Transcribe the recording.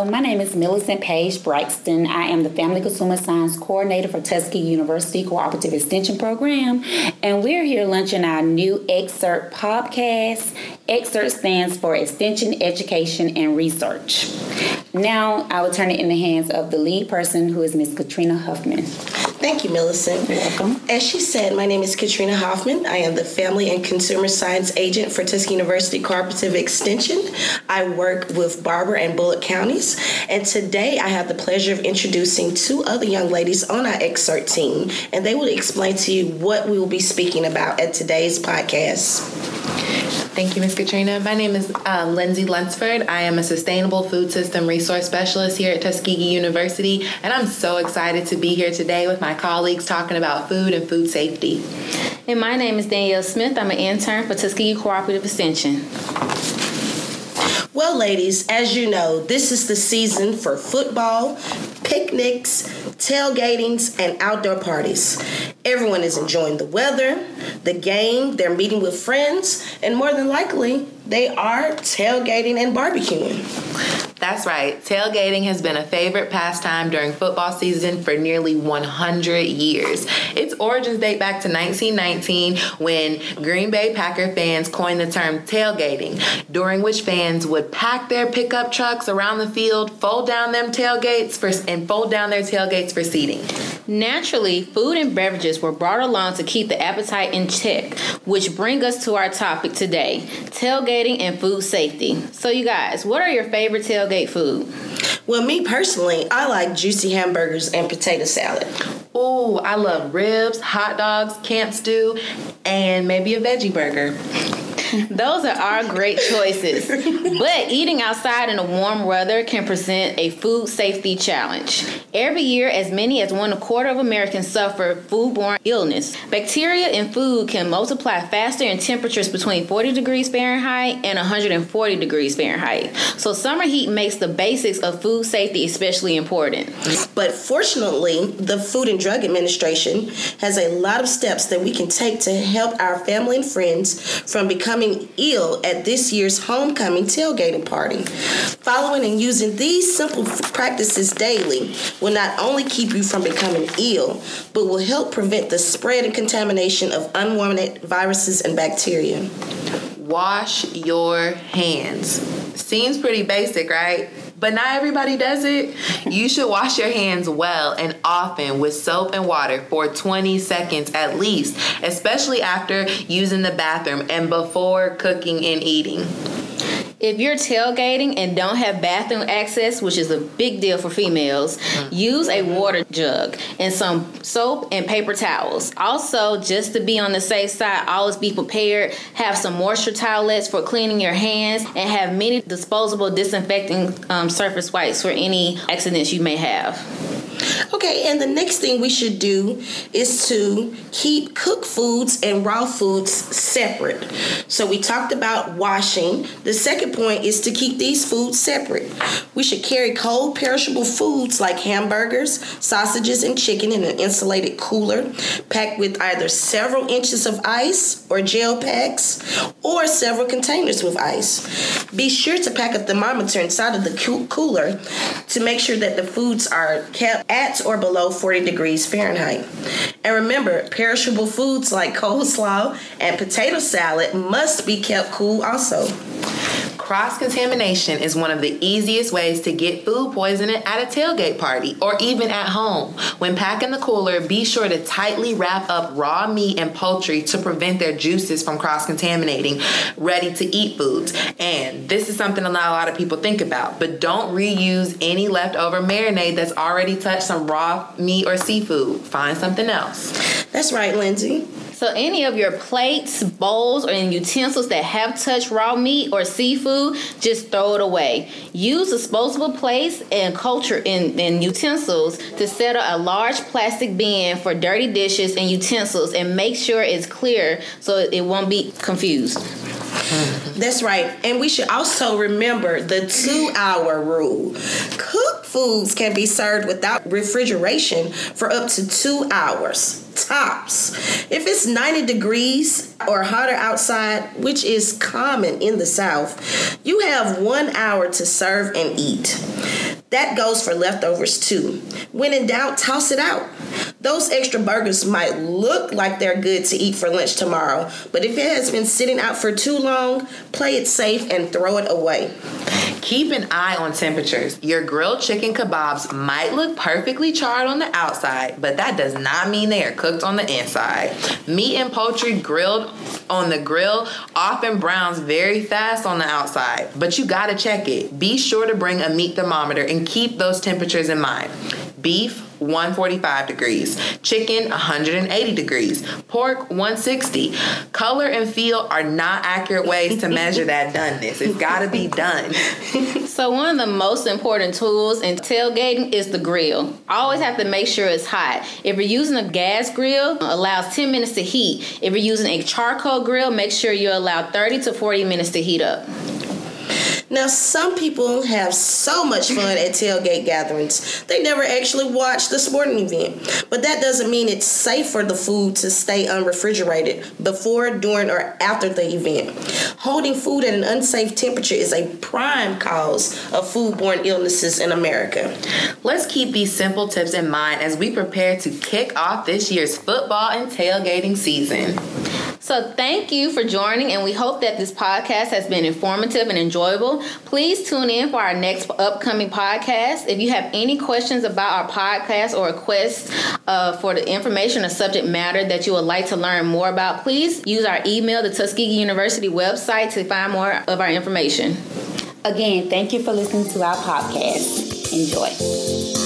My name is Millicent Page Braxton. I am the Family Consumer Science Coordinator for Tuskegee University Cooperative Extension Program, and we're here launching our new EXERT podcast. EXERT stands for Extension, Education, and Research. Now, I will turn it in the hands of the lead person, who is Ms. Catrina Hoffman. Thank you, Millicent. You're welcome. As she said, my name is Catrina Hoffman. I am the Family and Consumer Science Agent for Tuskegee University Cooperative Extension. I work with Barber and Bullock counties, and today I have the pleasure of introducing two other young ladies on our EXERT team, and they will explain to you what we will be speaking about at today's podcast. Thank you, Ms. Katrina. My name is Lindsay Lunsford. I am a Sustainable Food System Resource Specialist here at Tuskegee University, and I'm so excited to be here today with my colleagues talking about food and food safety. And my name is Danielle Smith. I'm an intern for Tuskegee Cooperative Extension. Well, ladies, as you know, this is the season for football, picnics, tailgatings, and outdoor parties. Everyone is enjoying the weather, the game, they're meeting with friends, and more than likely, they are tailgating and barbecuing. That's right. Tailgating has been a favorite pastime during football season for nearly 100 years. Its origins date back to 1919 when Green Bay Packer fans coined the term tailgating, during which fans would pack their pickup trucks around the field, fold down their tailgates for seating. Naturally, food and beverages were brought along to keep the appetite in check, which brings us to our topic today, tailgating and food safety. So you guys, what are your favorite tailgate food? Well, me personally, I like juicy hamburgers and potato salad. Ooh, I love ribs, hot dogs, camp stew, and maybe a veggie burger. Those are our great choices. But eating outside in the warm weather can present a food safety challenge. Every year, as many as 1/4 of Americans suffer food-bourne illness. Bacteria in food can multiply faster in temperatures between 40 degrees Fahrenheit and 140 degrees Fahrenheit. So summer heat makes the basics of food safety especially important. But fortunately, the Food and Drug Administration has a lot of steps that we can take to help our family and friends from becoming ill at this year's homecoming tailgating party. Following and using these simple practices daily will not only keep you from becoming ill, but will help prevent the spread and contamination of unwanted viruses and bacteria. Wash your hands. Seems pretty basic, right? But not everybody does it. You should wash your hands well and often with soap and water for 20 seconds at least, especially after using the bathroom and before cooking and eating. If you're tailgating and don't have bathroom access, which is a big deal for females, use a water jug and some soap and paper towels. Also, just to be on the safe side, always be prepared. Have some moisture towelettes for cleaning your hands and have many disposable disinfecting surface wipes for any accidents you may have. Okay, and the next thing we should do is to keep cooked foods and raw foods separate. So we talked about washing. The second point is to keep these foods separate. We should carry cold perishable foods like hamburgers, sausages, and chicken in an insulated cooler, packed with either several inches of ice or gel packs, or several containers with ice. Be sure to pack a thermometer inside of the cooler to make sure that the foods are kept at or below 40 degrees Fahrenheit. And remember, perishable foods like coleslaw and potato salad must be kept cool also. Cross-contamination is one of the easiest ways to get food poisoning at a tailgate party or even at home. When packing the cooler, be sure to tightly wrap up raw meat and poultry to prevent their juices from cross-contaminating ready-to-eat foods. And this is something not a lot of people think about, but don't reuse any leftover marinade that's already touched some raw meat or seafood. Find something else. That's right, Lindsay. So any of your plates, bowls, or utensils that have touched raw meat or seafood, just throw it away. Use disposable plates and culture and utensils to set a large plastic bin for dirty dishes and utensils, and make sure it's clear so it won't be confused. That's right. And we should also remember the 2-hour rule. Cooked foods can be served without refrigeration for up to 2 hours. Tops. If it's 90 degrees or hotter outside, which is common in the South, you have 1 hour to serve and eat. That goes for leftovers too. When in doubt, toss it out. Those extra burgers might look like they're good to eat for lunch tomorrow, but if it has been sitting out for too long, play it safe and throw it away. Keep an eye on temperatures. Your grilled chicken kebabs might look perfectly charred on the outside, but that does not mean they are cooked on the inside. Meat and poultry grilled on the grill often browns very fast on the outside, but you gotta check it. Be sure to bring a meat thermometer and keep those temperatures in mind. Beef, 145 degrees. Chicken, 180 degrees. Pork, 160. Color and feel are not accurate ways to measure that doneness. It's got to be done. So one of the most important tools in tailgating is the grill. Always have to make sure it's hot. If you're using a gas grill, allows 10 minutes to heat. If you're using a charcoal grill, make sure you allow 30 to 40 minutes to heat up. Now, some people have so much fun at tailgate gatherings, they never actually watch the sporting event. But that doesn't mean it's safe for the food to stay unrefrigerated before, during, or after the event. Holding food at an unsafe temperature is a prime cause of food-borne illnesses in America. Let's keep these simple tips in mind as we prepare to kick off this year's football and tailgating season. So thank you for joining, and we hope that this podcast has been informative and enjoyable. Please tune in for our next upcoming podcast. If you have any questions about our podcast or requests for the information or subject matter that you would like to learn more about, please use our email, the Tuskegee University website, to find more of our information. Again, thank you for listening to our podcast. Enjoy.